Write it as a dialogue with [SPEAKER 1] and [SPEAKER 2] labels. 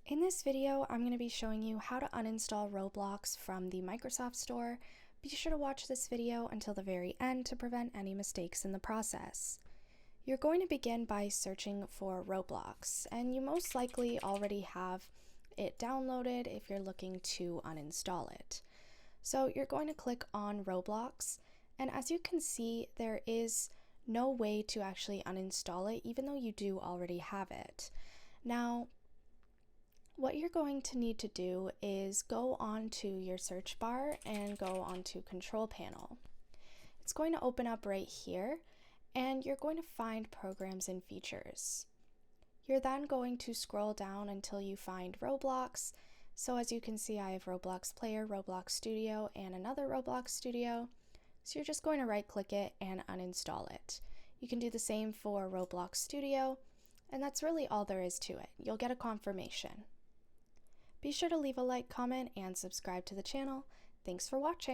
[SPEAKER 1] In this video, I'm going to be showing you how to uninstall Roblox from the Microsoft Store. Be sure to watch this video until the very end to prevent any mistakes in the process. You're going to begin by searching for Roblox, and you most likely already have it downloaded if you're looking to uninstall it. So you're going to click on Roblox, and as you can see, there is no way to actually uninstall it, even though you do already have it. Now, what you're going to need to do is go onto your search bar and go onto Control Panel. It's going to open up right here, and you're going to find Programs and Features. You're then going to scroll down until you find Roblox. So as you can see, I have Roblox Player, Roblox Studio, and another Roblox Studio. So you're just going to right-click it and uninstall it. You can do the same for Roblox Studio, and that's really all there is to it. You'll get a confirmation. Be sure to leave a like, comment, and subscribe to the channel. Thanks for watching.